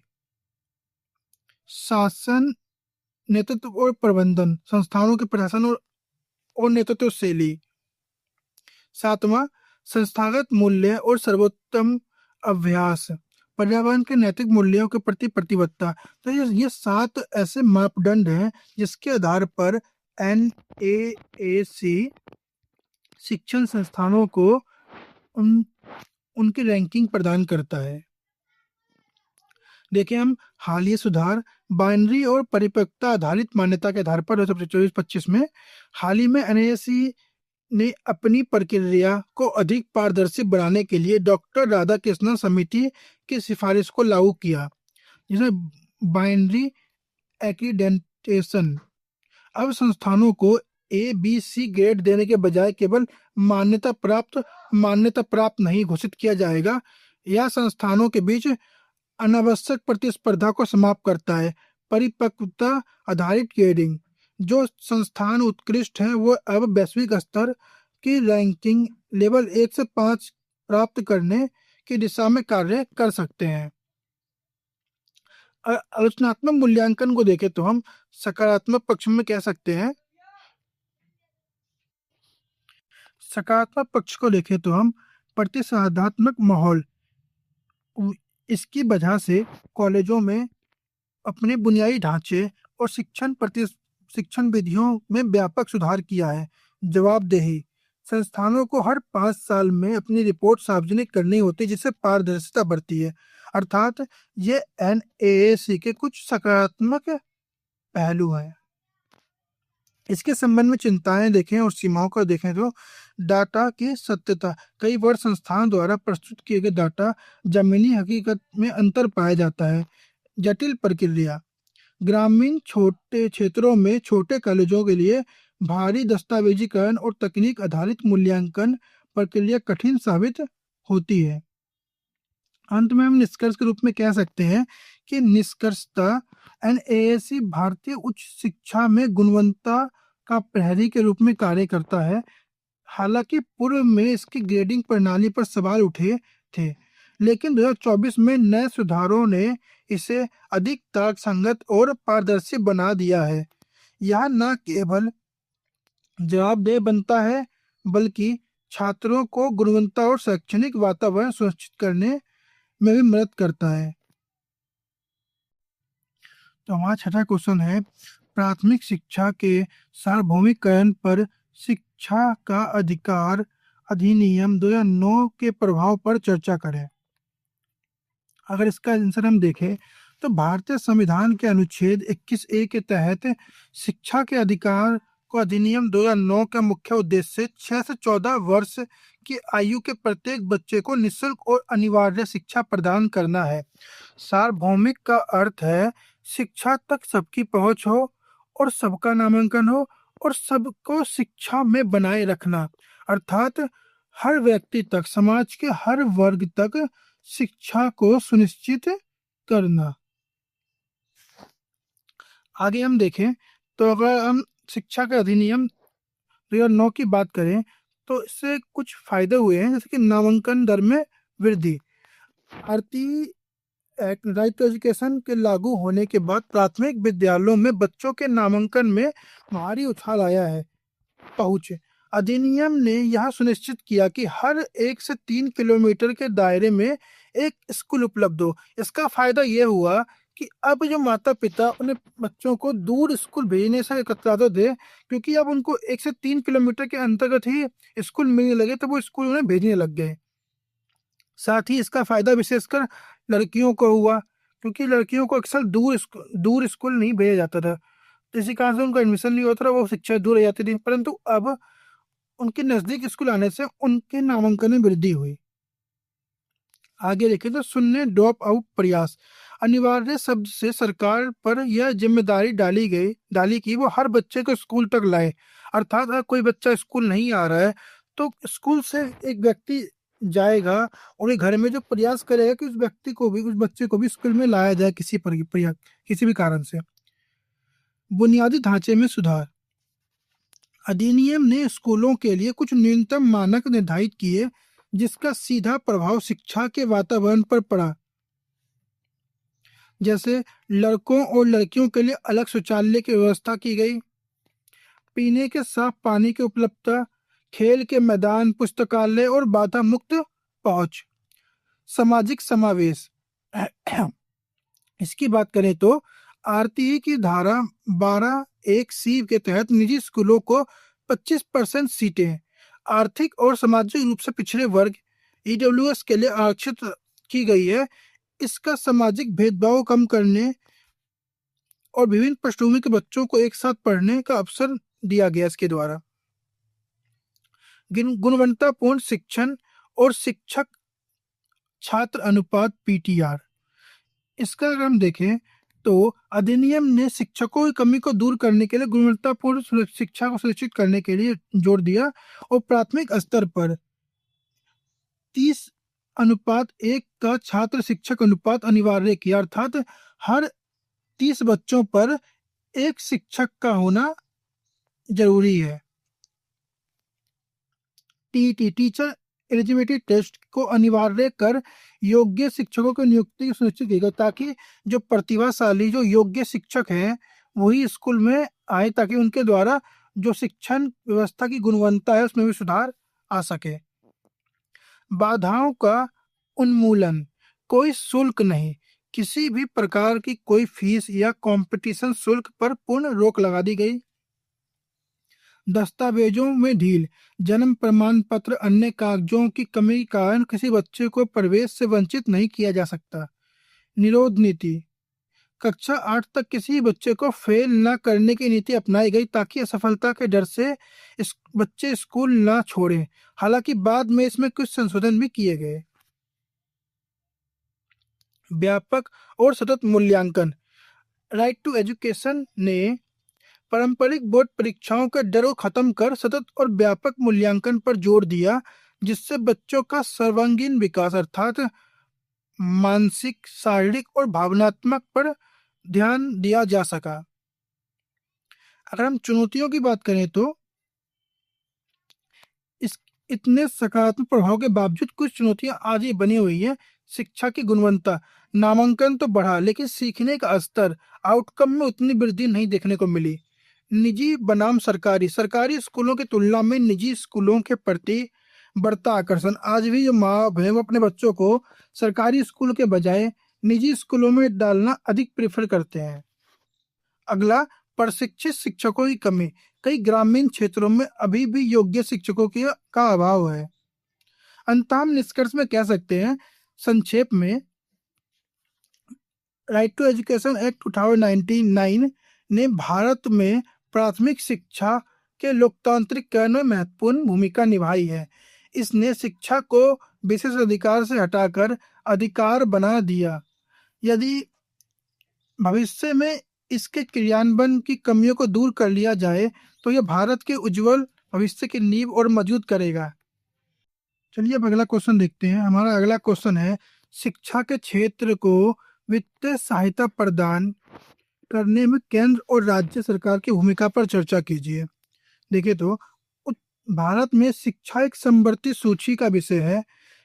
शासन, नेतृत्व और प्रबंधन, संस्थानों के प्रशासन और नेतृत्व शैली। 7वां, संस्थागत मूल्य और सर्वोत्तम अभ्यास, पर्यावरण के नैतिक मूल्यों के प्रति प्रतिबद्धता। तो ये 7 ऐसे मापदंड हैं जिसके आधार पर NAAC शिक्षण संस्थानों को उनकी रैंकिंग प्रदान करता है। देखिए हम हालिया सुधार, बाइनरी और परिपक्वता आधारित मान्यता के आधार पर 2024-25 में हाल ही में NAAC ने अपनी प्रक्रिया को अधिक पारदर्शी बनाने के लिए डॉक्टर राधाकृष्णन समिति की सिफारिश को लागू किया, जिसमें बाइनरी एक्रीडेंटेशन। अब संस्थानों को ABC ग्रेड देने के बजाय केवल मान्यता प्राप्त नहीं घोषित किया जाएगा। यह संस्थानों के बीच अनावश्यक प्रतिस्पर्धा को समाप्त करता है। परिपक्वता आधारित ग्रेडिंग, जो संस्थान उत्कृष्ट हैं वो अब वैश्विक स्तर की रैंकिंग लेवल 1 से 5 प्राप्त करने की दिशा में कार्य कर सकते हैं। आलोचनात्मक मूल्यांकन को देखें तो हम सकारात्मक पक्ष में कह सकते हैं। सकारात्मक पक्ष को देखें तो हम प्रतिसाधात्मक माहौल, इसकी वजह से कॉलेजों में अपने बुनियादी ढांचे और शिक्षण विधियों में व्यापक सुधार किया है। जवाबदेही, संस्थानों को हर 5 साल में अपनी रिपोर्ट सार्वजनिक करनी होती है, जिससे पारदर्शिता बढ़ती है। अर्थात ये एनएएसी के कुछ सकारात्मक पहलू हैं। इसके संबंध में चिंताएं देखें और सीमाओं को देखें तो डाटा की सत्यता, कई बार संस्थान द्वारा प्रस्तुत किए गए डाटा जमीनी हकीकत में अंतर पाया जाता है। जटिल प्रक्रिया, ग्रामीण छोटे क्षेत्रों में छोटे कॉलेजों के लिए भारी दस्तावेजीकरण और तकनीक आधारित मूल्यांकन प्रक्रिया कठिन साबित होती है। अंत में हम निष्कर्ष के रूप में कह सकते हैं कि निष्कर्षतः एनएएसी भारतीय उच्च शिक्षा में गुणवत्ता का प्रहरी के रूप में कार्य करता है। हालांकि पूर्व में इसकी ग्रेडिंग प्रणाली पर सवाल उठे थे, लेकिन 2024 में नए सुधारों ने इसे अधिक तर्कसंगत और पारदर्शी बना दिया है। यह न केवल जवाबदेह बनता है, बल्कि छात्रों को गुणवत्ता और शैक्षणिक वातावरण सुनिश्चित करने में भी मदद करता है। तो हमारा छठा क्वेश्चन है, प्राथमिक शिक्षा के सार्वभौमिकरण पर शिक्षा का अधिकार अधिनियम 2009 के प्रभाव पर चर्चा करें। अगर इसका आंसर हम देखें तो भारतीय संविधान के अनुच्छेद 21A के तहत शिक्षा के अधिकार को अधिनियम 2009 का मुख्य उद्देश्य 6 से 14 वर्ष की आयु के प्रत्येक बच्चे को निःशुल्क और अनिवार्य शिक्षा प्रदान करना है। सार्वभौमिक का अर्थ है शिक्षा तक सबकी पहुंच हो और सबका नामांकन हो और सबको शिक्षा में बनाए रखना, अर्थात हर व्यक्ति तक, समाज के हर वर्ग तक शिक्षा को सुनिश्चित करना। आगे हम देखें तो अगर हम शिक्षा का अधिनियम 2009 की बात करें तो इससे कुछ फायदे हुए हैं, जैसे कि नामांकन दर में वृद्धि। भारतीय राइट टू एजुकेशन के लागू होने के बाद प्राथमिक विद्यालयों में बच्चों के नामांकन में भारी उछाल आया है। पहुंच, अधिनियम ने यह सुनिश्चित किया कि हर 1 से 3 किलोमीटर के दायरे में एक स्कूल उपलब्ध हो। इसका फायदा यह हुआ कि अब जो माता पिता उन्हें बच्चों को दूर स्कूल भेजने से कतराते थे, क्योंकि अब उनको 1 से 3 किलोमीटर के अंतर्गत ही स्कूल मिलने लगे, तो वो स्कूल उन्हें भेजने लग गए। साथ ही इसका फायदा विशेषकर लड़कियों को हुआ, क्योंकि लड़कियों को अक्सर दूर स्कूल नहीं भेजा जाता था, इसी कारण से उनका एडमिशन नहीं होता था, वो शिक्षा दूर रह जाती थी। परंतु अब उनके नजदीक स्कूल आने से उनके नामांकन में वृद्धि हुई। आगे देखें तो शून्य ड्रॉप आउट प्रयास, अनिवार्य शब्द से सरकार पर यह जिम्मेदारी डाली कि वो हर बच्चे को स्कूल तक लाए। अर्थात अगर कोई बच्चा स्कूल नहीं आ रहा है तो स्कूल से एक व्यक्ति जाएगा और एक घर में जो प्रयास करेगा कि उस व्यक्ति को भी, उस बच्चे को भी स्कूल में लाया जाए किसी भी कारण से। बुनियादी ढांचे में सुधार, अधिनियम ने स्कूलों के लिए कुछ न्यूनतम मानक निर्धारित किए, जिसका सीधा प्रभाव शिक्षा के वातावरण पर पड़ा। जैसे लड़कों और लड़कियों के लिए अलग शौचालय की व्यवस्था की गई, पीने के साफ पानी की उपलब्धता, खेल के मैदान, पुस्तकालय और बाधा मुक्त पहुंच। सामाजिक समावेश, इसकी बात करें तो आरटीई की धारा 12(1)(c) के तहत निजी स्कूलों को 25% सीटें आर्थिक और सामाजिक रूप से पिछड़े वर्ग ईडब्ल्यूएस के लिए आरक्षित की गई है। इसका सामाजिक भेदभाव कम करने और विभिन्न पृष्ठभूमि के बच्चों को एक साथ पढ़ने का अवसर दिया गया इसके द्वारा। गुणवत्तापूर्ण शिक्षण और शिक्षक छात्र अनुपात पीटीआर, इसका अगर हम देखें तो अधिनियम ने शिक्षकों की कमी को दूर करने के लिए गुणवत्तापूर्ण शिक्षा को सुनिश्चित करने के लिए जोर दिया और प्राथमिक स्तर पर 30:1 का छात्र शिक्षक अनुपात अनिवार्य किया, अर्थात हर 30 बच्चों पर एक शिक्षक का होना जरूरी है। टीटी टीचर एलिजिबिलिटी टेस्ट को अनिवार्य कर योग्य शिक्षकों की नियुक्ति सुनिश्चित की गई, ताकि जो प्रतिभाशाली जो योग्य शिक्षक हैं वही स्कूल में आए, ताकि उनके द्वारा जो शिक्षण व्यवस्था की गुणवत्ता है उसमें भी सुधार आ सके। बाधाओं का उन्मूलन, कोई शुल्क नहीं, किसी भी प्रकार की कोई फीस या कंपटीशन शुल्क पर पूर्ण रोक लगा दी गई। दस्तावेजों में ढील, जन्म प्रमाण पत्र अन्य कागजों की कमी के कारण किसी बच्चे को प्रवेश से वंचित नहीं किया जा सकता। निरोध नीति, कक्षा 8 तक किसी बच्चे को फेल न करने की नीति अपनाई गई, ताकि असफलता के डर से बच्चे स्कूल न छोड़ें। हालांकि बाद में इसमें कुछ संशोधन भी किए गए। व्यापक और सतत मूल्यांकन, राइट टू एजुकेशन ने पारंपरिक बोर्ड परीक्षाओं के डर को खत्म कर सतत और व्यापक मूल्यांकन पर जोर दिया, जिससे बच्चों का सर्वांगीण विकास अर्थात मानसिक, शारीरिक और भावनात्मक पर ध्यान दिया जा सका। अगर हम चुनौतियों की बात करें तो इस इतने सकारात्मक प्रभाव के बावजूद कुछ चुनौतियां आज ही बनी हुई है। शिक्षा की गुणवत्ता, नामांकन तो बढ़ा लेकिन सीखने का स्तर, आउटकम में उतनी वृद्धि नहीं देखने को मिली। निजी बनाम सरकारी, सरकारी स्कूलों की तुलना में निजी स्कूलों के प्रति बढ़ता आकर्षण, आज भी जो माँ बहन वो अपने बच्चों को सरकारी स्कूल के बजाय निजी स्कूलों में डालना अधिक प्रेफर करते हैं। अगला, प्रशिक्षित शिक्षकों की कमी, कई ग्रामीण क्षेत्रों में अभी भी योग्य शिक्षकों का अभाव है। अंततः हम निष्कर्ष में कह सकते हैं संक्षेप में, राइट टू एजुकेशन एक्ट 2099 ने भारत में प्राथमिक शिक्षा के लोकतांत्रिकरण में महत्वपूर्ण भूमिका निभाई है। इसने शिक्षा को विशेष अधिकार से हटाकर अधिकार बना दिया। यदि भविष्य में इसके क्रियान्वयन की कमियों को दूर कर लिया जाए तो यह भारत के उज्जवल भविष्य की नींव और मजबूत करेगा। चलिए अब अगला क्वेश्चन देखते हैं। हमारा अगला क्वेश्चन है, शिक्षा के क्षेत्र को वित्तीय सहायता प्रदान करने में केंद्र और राज्य सरकार की भूमिका पर चर्चा कीजिए। देखिए तो भारत में शिक्षा एक समवर्ती सूची का विषय है।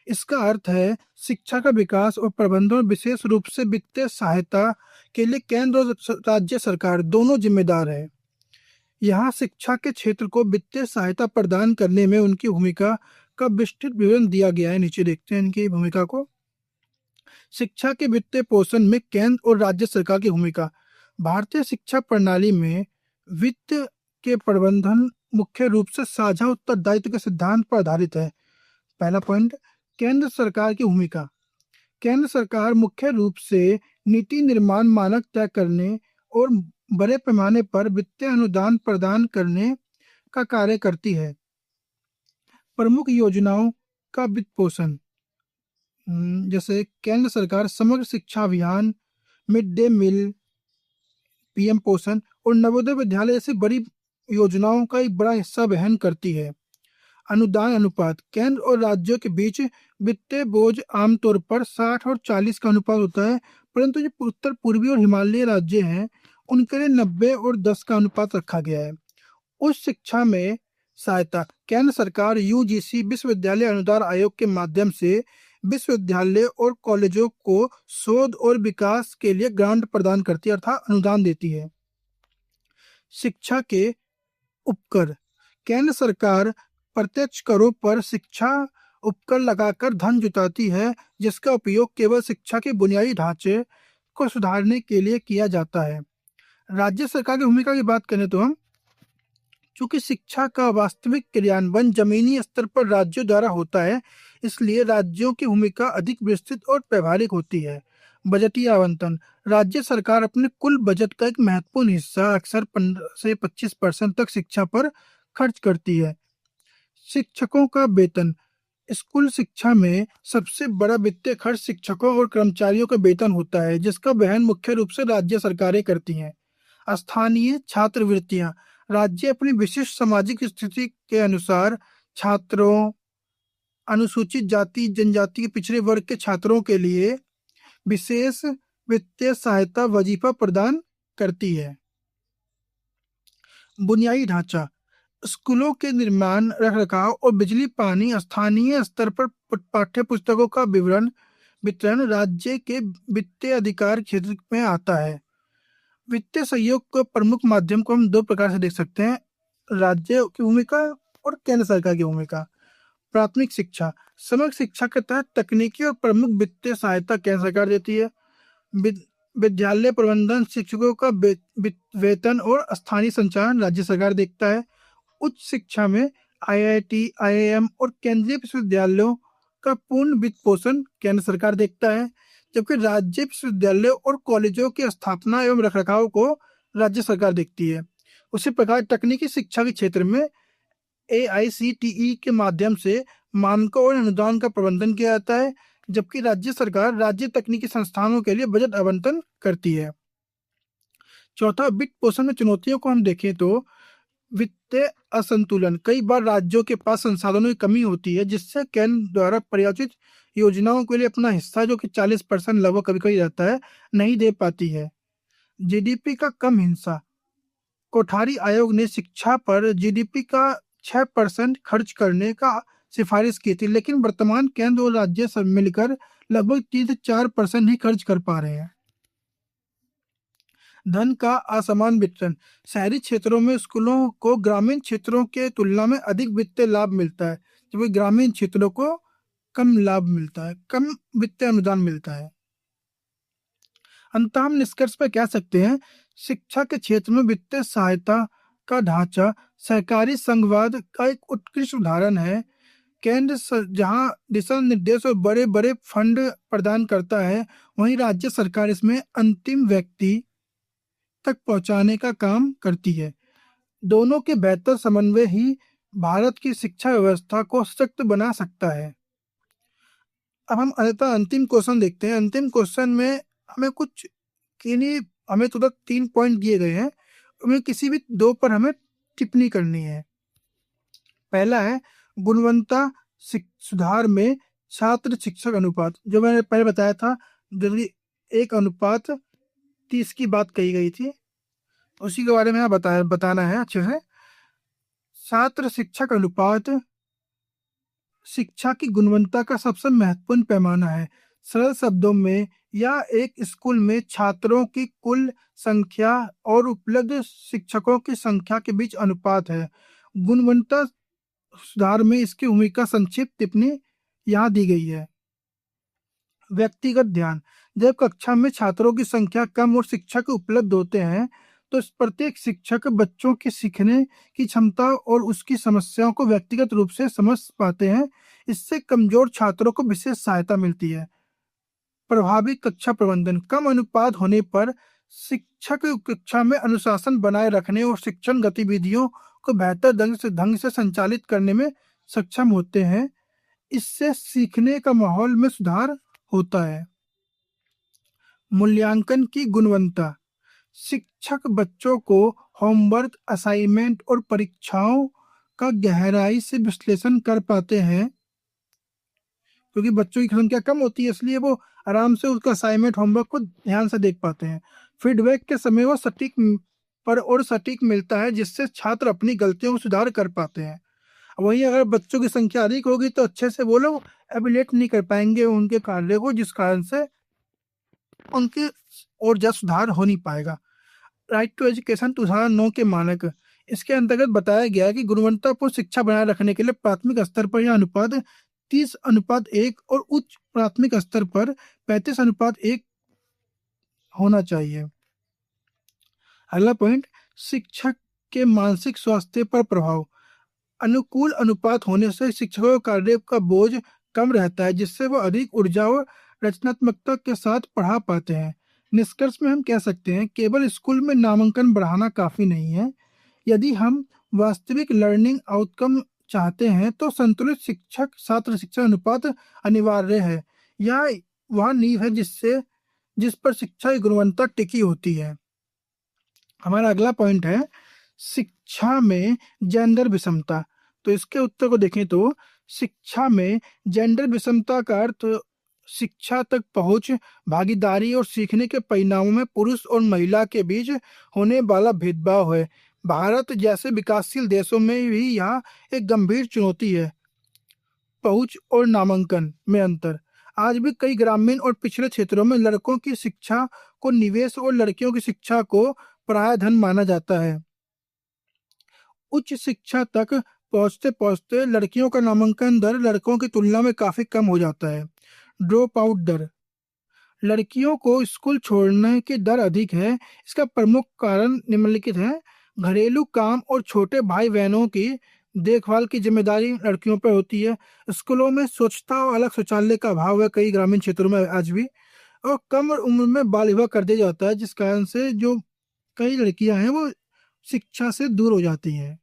इसका अर्थ है शिक्षा का विकास और प्रबंधन विशेष रूप से वित्तीय सहायता के लिए केंद्र और राज्य सरकार दोनों जिम्मेदार है। यहाँ शिक्षा के क्षेत्र को वित्तीय सहायता प्रदान करने में उनकी भूमिका का विस्तृत विवरण दिया गया है। नीचे देखते हैं इनकी भूमिका को। शिक्षा के वित्तीय पोषण में केंद्र और राज्य सरकार की भूमिका। भारतीय शिक्षा प्रणाली में वित्त के प्रबंधन मुख्य रूप से साझा उत्तरदायित्व के सिद्धांत पर आधारित है। पहला पॉइंट, केंद्र सरकार की भूमिका। केंद्र सरकार मुख्य रूप से नीति निर्माण, मानक तय करने और बड़े पैमाने पर वित्तीय अनुदान प्रदान करने का कार्य करती है। प्रमुख योजनाओं का वित्त पोषण, जैसे केंद्र सरकार समग्र शिक्षा अभियान, मिड डे मील, पीएम पोषण और नवोदय विद्यालय जैसी बड़ी योजनाओं का एक बड़ा हिस्सा वहन करती है। अनुदान अनुपात, केंद्र और राज्यों के बीच वित्तीय बोझ आमतौर पर 60 और 40 का अनुपात होता है, परंतु जो उत्तर पूर्वी और हिमालयी राज्य हैं उनके लिए 90 और 10 का अनुपात रखा गया है। उच्च शिक्षा में सहायता, केंद्र सरकार यूजीसी विश्वविद्यालय अनुदान आयोग के माध्यम से विश्वविद्यालय और कॉलेजों को शोध और विकास के लिए ग्रांट प्रदान करती है अर्थात अनुदान देती है। शिक्षा के उपकर, केंद्र सरकार प्रत्यक्ष करों पर शिक्षा उपकर लगाकर धन जुटाती है, जिसका उपयोग केवल शिक्षा के बुनियादी ढांचे को सुधारने के लिए किया जाता है। राज्य सरकार की भूमिका की बात करें तो हम, चूंकि शिक्षा का वास्तविक क्रियान्वयन जमीनी स्तर पर राज्यों द्वारा होता है, इसलिए राज्यों की भूमिका अधिक विस्तृत और व्यवहारिक होती है। बजटीय आवंटन, राज्य सरकार अपने कुल बजट का एक महत्वपूर्ण हिस्सा अक्सर 15 से 25% तक शिक्षा पर खर्च करती है। शिक्षकों का वेतन, स्कूल शिक्षा में सबसे बड़ा वित्तीय खर्च शिक्षकों और कर्मचारियों का वेतन होता है, जिसका वहन मुख्य रूप से राज्य सरकारें करती हैं। स्थानीय छात्रवृत्तियां, राज्य अपनी विशिष्ट सामाजिक स्थिति के अनुसार छात्रों, अनुसूचित जाति जनजाति के पिछड़े वर्ग के छात्रों के लिए विशेष वित्तीय सहायता वजीफा प्रदान करती है। बुनियादी ढांचा, स्कूलों के निर्माण, रखरखाव और बिजली पानी, स्थानीय स्तर पर पाठ्य पुस्तकों का वितरण राज्य के वित्तीय अधिकार क्षेत्र में आता है। वित्तीय सहयोग के प्रमुख माध्यम को हम दो प्रकार से देख सकते हैं: राज्य की भूमिका और केंद्र सरकार की भूमिका। प्राथमिक शिक्षा: समग्र शिक्षा के तहत तकनीकी और प्रमुख वित्तीय सहायता केंद्र सरकार देती है। विद्यालय प्रबंधन, शिक्षकों का वेतन और स्थानीय संचालन राज्य सरकार देखता है। उच्च शिक्षा में आईआईटी, आईआईएम और केंद्रीय विश्वविद्यालयों का पूर्ण वित्त पोषण केंद्र सरकार देखता है, जबकि राज्य विश्वविद्यालय और कॉलेजों की स्थापना एवं रखरखाव को राज्य सरकार देखती है। उसी प्रकार तकनीकी शिक्षा के क्षेत्र में एआईसीटीई के माध्यम से मानकों और अनुदान का प्रबंधन किया जाता है, जबकि राज्य सरकार राज्य तकनीकी संस्थानों के लिए बजट आवंटन करती है। चौथा, वित्त पोषण में चुनौतियों को हम देखें तो वित्तीय असंतुलन: कई बार राज्यों के पास संसाधनों की कमी होती है, जिससे केंद्र द्वारा प्रायोजित योजनाओं के लिए अपना हिस्सा, जो कि 40% लगभग कभी कभी रहता है, नहीं दे पाती है। जीडीपी का कम हिस्सा: कोठारी आयोग ने शिक्षा पर जीडीपी का 6% खर्च करने का सिफारिश की थी, लेकिन वर्तमान केंद्र और राज्य सब मिलकर लगभग 3 से 4% ही खर्च कर पा रहे हैं। धन का असमान वितरण: शहरी क्षेत्रों में स्कूलों को ग्रामीण क्षेत्रों के तुलना में अधिक वित्तीय लाभ मिलता है, जबकि ग्रामीण क्षेत्रों को कम लाभ मिलता है, कम वित्तीय अनुदान मिलता है। अंततः हम निष्कर्ष पर कह सकते हैं, शिक्षा के क्षेत्र में वित्तीय सहायता का ढांचा सहकारी संघवाद का एक उत्कृष्ट उदाहरण है। केंद्र जहां दिशा निर्देश और बड़े बड़े फंड प्रदान करता है, वहीं राज्य सरकार इसमें अंतिम व्यक्ति तक पहुंचाने का काम करती है। दोनों के बेहतर समन्वय ही भारत की शिक्षा व्यवस्था को सशक्त बना सकता है। अब हम अंतिम क्वेश्चन देखते हैं। अंतिम क्वेश्चन में हमें कुछ हमें तो 3 पॉइंट दिए गए हैं, उनमें किसी भी 2 पर हमें टिप्पणी करनी है। पहला है गुणवत्ता सुधार में छात्र शिक्षक अनुपात, जो मैंने पहले बताया था, जल्दी 1:30 की बात कही गई थी, उसी के बारे में बताना है अच्छे से। छात्र शिक्षक अनुपात शिक्षा की गुणवत्ता का सबसे महत्वपूर्ण पैमाना है। सरल शब्दों में यह एक स्कूल में छात्रों की कुल संख्या और उपलब्ध शिक्षकों की संख्या के बीच अनुपात है। गुणवत्ता सुधार में इसकी भूमिका संक्षिप्त टिप्पणी यहाँ दी गई है। व्यक्तिगत ध्यान: जब कक्षा में छात्रों की संख्या कम और शिक्षक उपलब्ध होते हैं, तो प्रत्येक शिक्षक बच्चों की सीखने की क्षमता और उसकी समस्याओं को व्यक्तिगत रूप से समझ पाते हैं। इससे कमजोर छात्रों को विशेष सहायता मिलती है। प्रभावी कक्षा प्रबंधन: कम अनुपात होने पर शिक्षक कक्षा में अनुशासन बनाए रखने और शिक्षण गतिविधियों को बेहतर ढंग से संचालित करने में सक्षम होते हैं। इससे सीखने का माहौल में सुधार होता है। मूल्यांकन की गुणवत्ता: शिक्षक बच्चों को होमवर्क, असाइनमेंट और परीक्षाओं का गहराई से विश्लेषण कर पाते हैं, क्योंकि बच्चों की संख्या कम होती है, इसलिए वो आराम से उसका असाइनमेंट, होमवर्क को ध्यान से देख पाते हैं। फीडबैक के समय वो सटीक मिलता है, जिससे छात्र अपनी गलतियों को सुधार कर पाते हैं। वहीं अगर बच्चों की संख्या अधिक होगी तो अच्छे से वो लोग एबिलेट नहीं कर पाएंगे उनके कार्य को, जिस कारण से उनके और ज्यादा सुधार हो नहीं पाएगा। राइट टू एजुकेशन 2009 के मानक, इसके अंतर्गत बताया गया कि गुणवत्तापूर्ण शिक्षा बनाए रखने के लिए प्राथमिक स्तर पर यह अनुपात 30:1 और उच्च प्राथमिक स्तर पर 35:1 होना चाहिए। अगला पॉइंट, शिक्षक के मानसिक स्वास्थ्य पर प्रभाव: अनुकूल अनुपात होने से शिक्षकों का कार्य का बोझ कम रहता है, जिससे वो अधिक ऊर्जा और रचनात्मकता के साथ पढ़ा पाते हैं। निष्कर्ष में हम कह सकते हैं, केवल स्कूल में नामांकन बढ़ाना काफी नहीं है। यदि हम वास्तविक लर्निंग आउटकम चाहते हैं तो संतुलित शिक्षक छात्र शिक्षा अनुपात अनिवार्य है। यह वह नींव है जिस पर शिक्षा की गुणवत्ता टिकी होती है। हमारा अगला पॉइंट है शिक्षा में जेंडर विषमता। तो इसके उत्तर को देखें तो शिक्षा में जेंडर विषमता का अर्थ शिक्षा तक पहुंच, भागीदारी और सीखने के परिणामों में पुरुष और महिला के बीच होने वाला भेदभाव है। भारत जैसे विकासशील देशों में भी यहाँ एक गंभीर चुनौती है। पहुंच और नामांकन में अंतर। आज भी कई ग्रामीण और पिछड़े क्षेत्रों में लड़कों की शिक्षा को निवेश और लड़कियों की शिक्षा को पराया धन माना जाता है। उच्च शिक्षा तक पहुंचते पहुंचते लड़कियों का नामांकन दर लड़कों की तुलना में काफी कम हो जाता है। ड्रॉप आउट दर। लड़कियों को स्कूल छोड़ने की दर अधिक है। इसका प्रमुख कारण निम्नलिखित है। घरेलू काम और छोटे भाई बहनों की देखभाल की जिम्मेदारी लड़कियों पर होती है। स्कूलों में स्वच्छता और अलग शौचालय का अभाव है कई ग्रामीण क्षेत्रों में आज भी। और कम उम्र में बाल विवाह कर दिया जाता है, जिस कारण से जो कई लड़कियां हैं वो शिक्षा से दूर हो जाती हैं।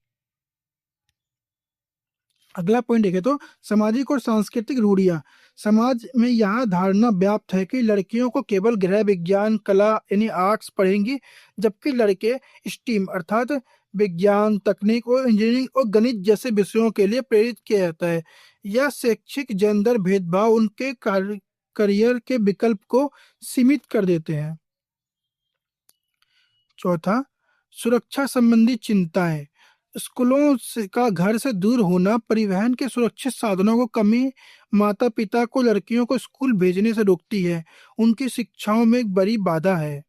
अगला पॉइंट देखें तो सामाजिक और सांस्कृतिक रूढ़ियां। समाज में यह धारणा व्याप्त है कि लड़कियों को केवल गृह विज्ञान, कला यानी आर्ट्स पढ़ेंगी, जबकि लड़के स्टीम अर्थात विज्ञान, तकनीक और इंजीनियरिंग और गणित जैसे विषयों के लिए प्रेरित किया जाता है। यह शैक्षिक जेंडर भेदभाव उनके करियर के विकल्प को सीमित कर देते हैं। चौथा, सुरक्षा संबंधी चिंताएं। स्कूलों का घर से दूर होना, परिवहन के सुरक्षित साधनों को कमी माता पिता को लड़कियों को स्कूल भेजने से रोकती है, उनकी शिक्षाओं में एक बड़ी बाधा है।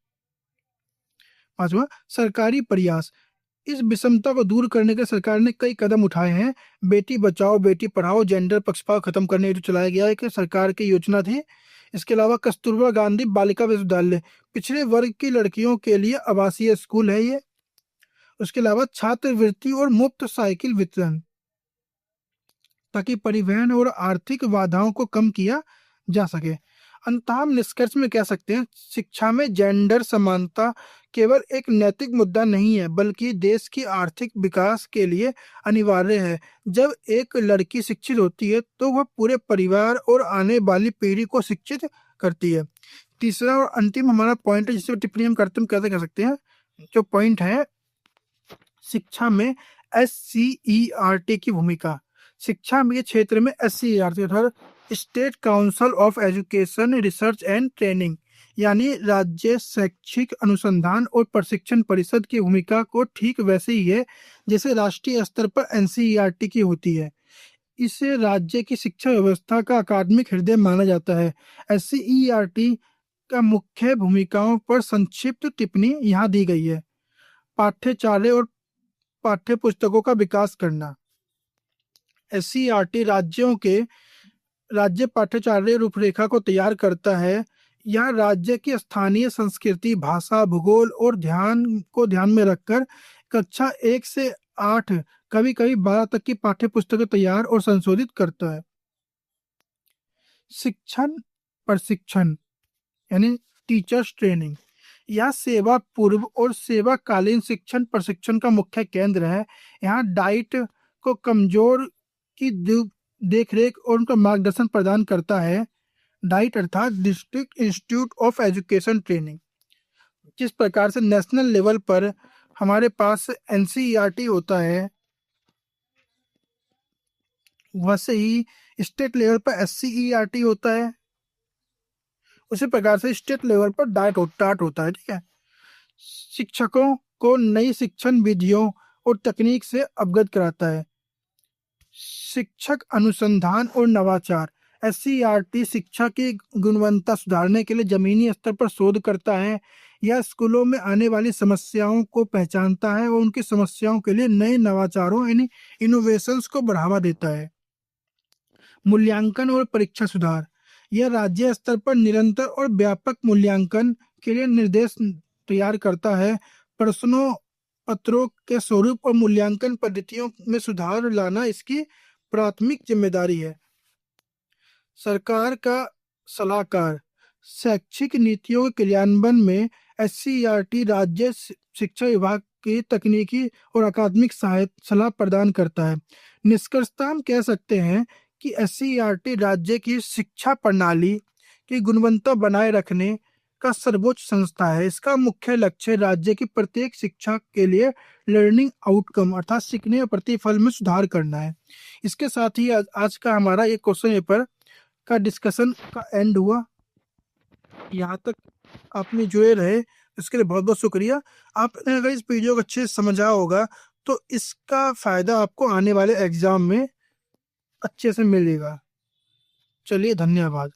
पांचवा, सरकारी प्रयास। इस विषमता को दूर करने के लिए सरकार ने कई कदम उठाए हैं। बेटी बचाओ बेटी पढ़ाओ जेंडर पक्षपात खत्म करने हेतु चलाया गया एक सरकार की योजना थी। इसके अलावा कस्तूरबा गांधी बालिका विश्वविद्यालय पिछड़े वर्ग की लड़कियों के लिए आवासीय स्कूल है ये। उसके अलावा छात्रवृत्ति और मुफ्त साइकिल वितरण, ताकि परिवहन और आर्थिक बाधाओं को कम किया जा सके। अंततः हम निष्कर्ष में कह सकते हैं, शिक्षा में जेंडर समानता केवल एक नैतिक मुद्दा नहीं है, बल्कि देश की आर्थिक विकास के लिए अनिवार्य है। जब एक लड़की शिक्षित होती है तो वह पूरे परिवार और आने वाली पीढ़ी को शिक्षित करती है। तीसरा और अंतिम हमारा पॉइंट है, जिससे टिप्पणी हम करते कैसे कर सकते हैं। जो पॉइंट है, शिक्षा में SCERT की भूमिका। शिक्षा के क्षेत्र में SCERT अर्थात state council of education research and training यानी राज्य शैक्षिक अनुसंधान और प्रशिक्षण परिषद की भूमिका को ठीक वैसे ही है जैसे राष्ट्रीय स्तर पर NCERT की होती है। इसे राज्य की शिक्षा व्यवस्था का अकादमिक हृदय माना जाता है। SCERT का मुख्य भूमिकाओं पर संक्षिप्त टिप्पणी यहाँ दी गई है। पाठ्यचार्य और पाठ्य पुस्तकों का विकास करना। SCERT राज्यों के राज्य पाठ्यचार्य रूपरेखा को तैयार करता है। यह राज्य की स्थानीय संस्कृति, भाषा, भूगोल और ध्यान में रखकर कक्षा 1 से 8 कभी कभी 12 तक की पाठ्य पुस्तकें तैयार और संशोधित करता है। शिक्षण प्रशिक्षण यानी टीचर्स ट्रेनिंग, यह सेवा पूर्व और सेवाकालीन शिक्षण प्रशिक्षण का मुख्य केंद्र है। यहाँ डाइट को कमजोर की देखरेख और उनका मार्गदर्शन प्रदान करता है। डाइट अर्थात district institute of education training. जिस प्रकार से नेशनल लेवल पर हमारे पास NCERT होता है, वैसे ही स्टेट लेवल पर SCERT होता है। उसी प्रकार से स्टेट लेवल पर डाइट होता है। ठीक है। शिक्षकों को नई शिक्षण विधियों और तकनीक से अवगत कराता है। शिक्षक अनुसंधान और नवाचार। SCERT शिक्षा की गुणवत्ता सुधारने के लिए जमीनी स्तर पर शोध करता है। यह स्कूलों में आने वाली समस्याओं को पहचानता है और उनकी समस्याओं के लिए नए नवाचारों यानी इनोवेशंस को बढ़ावा देता है। मूल्यांकन और परीक्षा सुधार। यह राज्य स्तर पर निरंतर और व्यापक मूल्यांकन के लिए निर्देश तैयार करता है। प्रश्नों पत्रों के स्वरूप और मूल्यांकन पद्धतियों में सुधार लाना इसकी प्राथमिक जिम्मेदारी है। सरकार का सलाहकार। शैक्षिक नीतियों के क्रियान्वयन में SCERT राज्य शिक्षा विभाग की तकनीकी और अकादमिक सलाह प्रदान करता है। निष्कर्षतः हम कह सकते हैं कि SCERT राज्य की शिक्षा प्रणाली की गुणवत्ता बनाए रखने का सर्वोच्च संस्था है। इसका मुख्य लक्ष्य राज्य की प्रत्येक शिक्षा के लिए लर्निंग आउटकम अर्थात सीखने और प्रतिफल में सुधार करना है। इसके साथ ही आज का हमारा ये क्वेश्चन पेपर का डिस्कशन का एंड हुआ। यहाँ तक आपने जुड़े रहे, इसके लिए बहुत बहुत शुक्रिया। आपने अगर इस वीडियो को अच्छे से समझा होगा तो इसका फ़ायदा आपको आने वाले एग्ज़ाम में अच्छे से मिलेगा। चलिए, धन्यवाद।